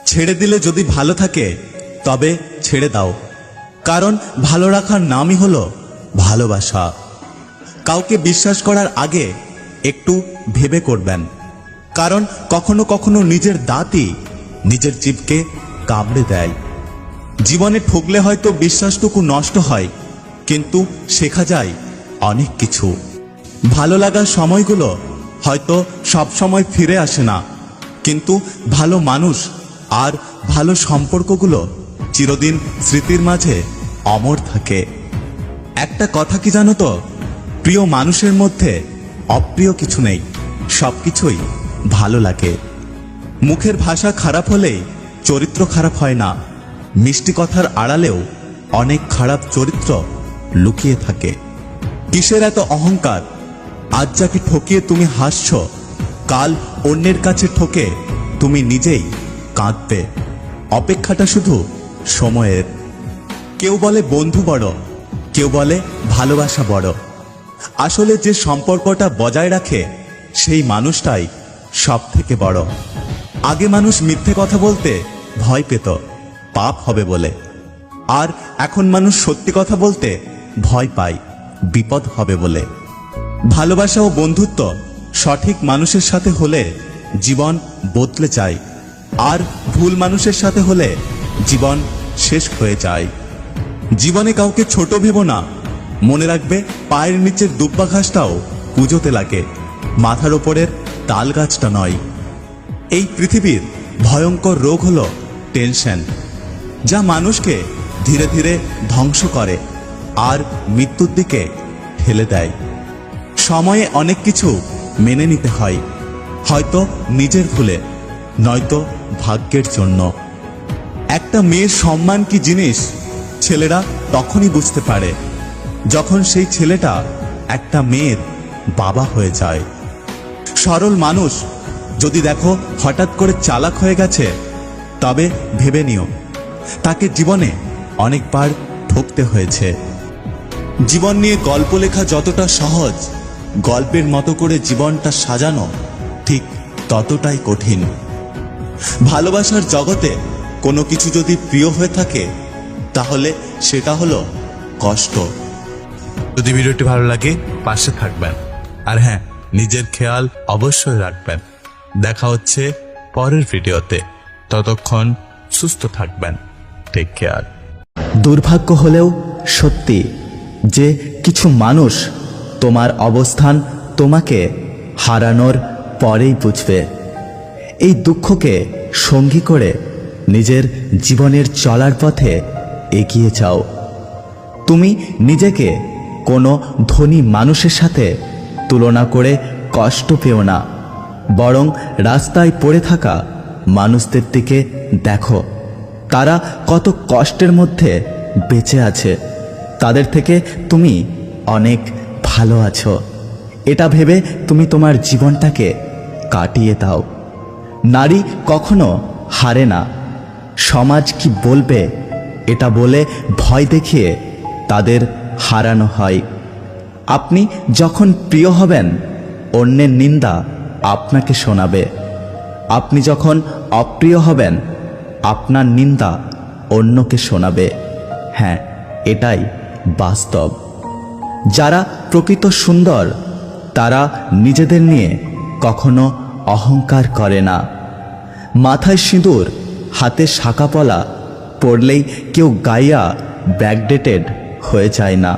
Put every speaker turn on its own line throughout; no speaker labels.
ছেড়ে দিলে যদি ভালো থাকে তবে ছেড়ে দাও, কারণ ভালো রাখার নামই হলো ভালোবাসা। কাউকে বিশ্বাস করার আগে একটু ভেবে করবেন, কারণ কখনো কখনো নিজের দাঁতই নিজের জিভকে কামড়ে দেয়। জীবনে ঠকলে হয়তো বিশ্বাসটুকু নষ্ট হয়, কিন্তু শেখা যায় অনেক কিছু। ভালো লাগার সময়গুলো হয়তো সব সময় ফিরে আসে না, কিন্তু ভালো মানুষ আর ভালো সম্পর্কগুলো চিরদিন স্মৃতির মাঝে অমর থাকে। একটা কথা কি জানো তো, প্রিয় মানুষের মধ্যে অপ্রিয় কিছু নেই, সবকিছুই ভালো লাগে। মুখের ভাষা খারাপ হলেই চরিত্র খারাপ হয় না, মিষ্টি কথার আড়ালেও অনেক খারাপ চরিত্র লুকিয়ে থাকে। কিসের এত অহংকার? আজ যাকে ঠকিয়ে তুমি হাসছ, কাল অন্যের কাছে ঠকে তুমি নিজেই কাঁদবে। অপেক্ষাটা শুধু সময়ের। কেউ বলে বন্ধু বড়, কেউ বলে ভালোবাসা বড়। আসলে যে সম্পর্কটা বজায় রাখে সেই মানুষটাই সব থেকে বড়। আগে মানুষ মিথ্যে কথা বলতে ভয় পেত, পাপ হবে বলে, আর এখন মানুষ সত্যি কথা বলতে ভয় পায়, বিপদ হবে বলে। ভালোবাসা ও বন্ধুত্ব সঠিক মানুষের সাথে হলে জীবন বদলে যায়, আর ভুল মানুষের সাথে হলে জীবন শেষ হয়ে যায়। জীবনে কাউকে ছোট ভেবো না, মনে রাখবে পায়ের নিচের দুব্বা ঘাসটাও পুজোতে লাগে, মাথার ওপরের তাল গাছটা নয়। এই পৃথিবীর ভয়ঙ্কর রোগ হলো টেনশন, যা মানুষকে ধীরে ধীরে ধ্বংস করে আর মৃত্যুর দিকে ঠেলে দেয়। সময়ে অনেক কিছু মেনে নিতে হয়, হয়তো নিজের ভুলে, নয়তো ভাগ্যের জন্য। একটা মেয়ের সম্মান কি জিনিস ছেলেরা তখনই বুঝতে পারে যখন সেই ছেলেটা একটা মেয়ের বাবা হয়ে যায়। সরল মানুষ যদি দেখো হঠাৎ করে চালাক হয়ে গেছে, তবে ভেবে নিও তাকে জীবনে অনেকবার ঠকতে হয়েছে। জীবন নিয়ে গল্প লেখা যতটা সহজ, গল্পের মতো করে জীবনটা সাজানো ঠিক ততটাই কঠিন। ভালোবাসার জগতে কোনো কিছু যদি প্রিয় হয়ে থাকে, তাহলে সেটা হলো কষ্ট। যদি ভিডিওটি ভালো লাগে পাশে থাকবেন, আর হ্যাঁ, নিজের খেয়াল অবশ্যই রাখবেন। দেখা হচ্ছে পরের ভিডিওতে, ততক্ষণ সুস্থ থাকবেন। Take care.
দুর্ভাগ্য হলেও সত্যি যে কিছু মানুষ তোমার অবস্থান তোমাকে হারানোর পরেই বুঝবে। এই দুঃখকে সঙ্গী করে নিজের জীবনের চলার পথে এগিয়ে যাও। তুমি নিজেকে কোনো ধনী মানুষের সাথে তুলনা করে কষ্ট পেও না, বরং রাস্তায় পড়ে থাকা মানুষদের দিকে দেখো, তারা কত কষ্টের মধ্যে বেঁচে আছে, তাদের থেকে তুমি অনেক ভালো আছো। এটা ভেবে তুমি তোমার জীবনটাকে কাটিয়ে দাও। নারী কখনো হারে না, সমাজ কি বলবে এটা বলে ভয় দেখিয়ে তাদের হারানো হয়। আপনি যখন প্রিয় হবেন, অন্যের নিন্দা আপনাকে শোনাবে। আপনি যখন অপ্রিয় হবেন, আপনার নিন্দা অন্যকে শোনাবে। হ্যাঁ, এটাই বাস্তব। যারা প্রকৃত সুন্দর, তারা নিজেদের নিয়ে কখনো অহংকার করে না। মাথায় সিঁদুর, হাতে শাঁকাপলা পড়লেই কেউ গাইয়া ব্যাকডেটেড হয়ে যায় না।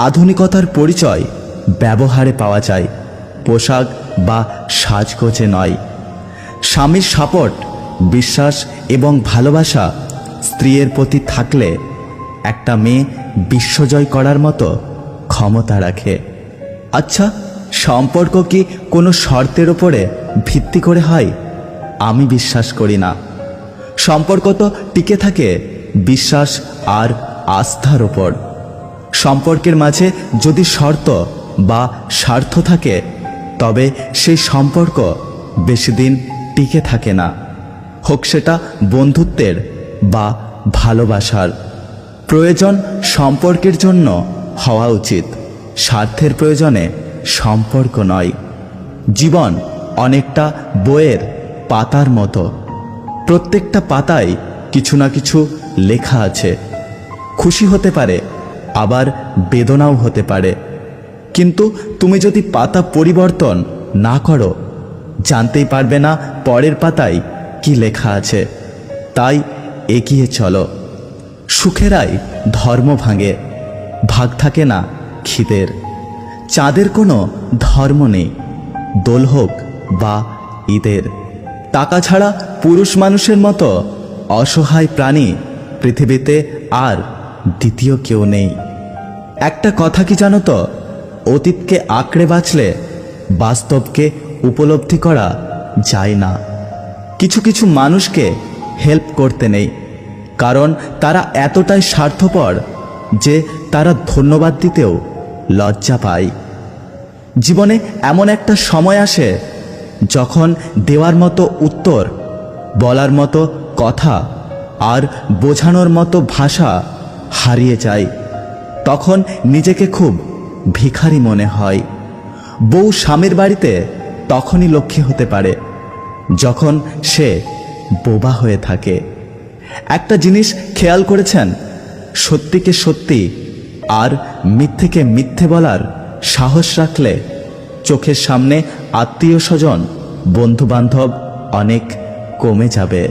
আধুনিকতার পরিচয় ব্যবহারে পাওয়া যায়, পোশাক বা সাজগোজে নয়। স্বামীর সাপোর্ট, বিশ্বাস এবং ভালোবাসা স্ত্রীর প্রতি থাকলে একটা মেয়ে বিশ্বজয় করার মতো ক্ষমতা রাখে। আচ্ছা, সম্পর্ক কি কোনো শর্তের ওপরে ভিত্তি করে হয়? আমি বিশ্বাস করি না। সম্পর্ক তো টিকে থাকে বিশ্বাস আর আস্থার ওপর। সম্পর্কের মাঝে যদি শর্ত বা স্বার্থ থাকে, তবে সেই সম্পর্ক বেশি দিন টিকে থাকে না, হোক সেটা বন্ধুত্বের বা ভালোবাসার। প্রয়োজন সম্পর্কের জন্য হওয়া উচিত, স্বার্থের প্রয়োজনে সম্পর্ক নয়। জীবন অনেকটা বইয়ের পাতার মতো, প্রত্যেকটা পাতায় কিছু না কিছু লেখা আছে। খুশি হতে পারে, আবার বেদনাও হতে পারে, কিন্তু তুমি যদি পাতা পরিবর্তন না করো, জানতেই পারবে না পরের পাতায় কি লেখা আছে। তাই এগিয়ে চলো। সুখেরাই ধর্ম ভাঙে, ভাগ থাকে না খিদের। চাঁদের কোনো ধর্ম নেই, দোল হোক বা ঈদের। টাকা ছাড়া পুরুষ মানুষের মতো অসহায় প্রাণী পৃথিবীতে আর দ্বিতীয় কেউ নেই। একটা কথা কি জানো তো, অতীতকে আঁকড়ে বাঁচলে বাস্তবকে উপলব্ধি করা যায় না। কিছু কিছু মানুষকে হেল্প করতে নেই, কারণ তারা এতটাই স্বার্থপর যে তারা ধন্যবাদ দিতেও লজ্জা পায়। জীবনে এমন একটা সময় আসে যখন দেওয়ার মতো উত্তর, বলার মতো কথা আর বোঝানোর মতো ভাষা হারিয়ে যায়। তখন নিজেকে খুব ভিখারি মনে হয়। বউ স্বামীর বাড়িতে তখনই লক্ষ্মী হতে পারে যখন সে বোবা হয়ে থাকে। একটা জিনিস খেয়াল করেছেন, সত্যিকে সত্যি আর মিথ্যেকে মিথ্যে বলার সাহস রাখলে চোখের সামনে আত্মীয় স্বজন, বন্ধু বান্ধব অনেক কমে যাবে।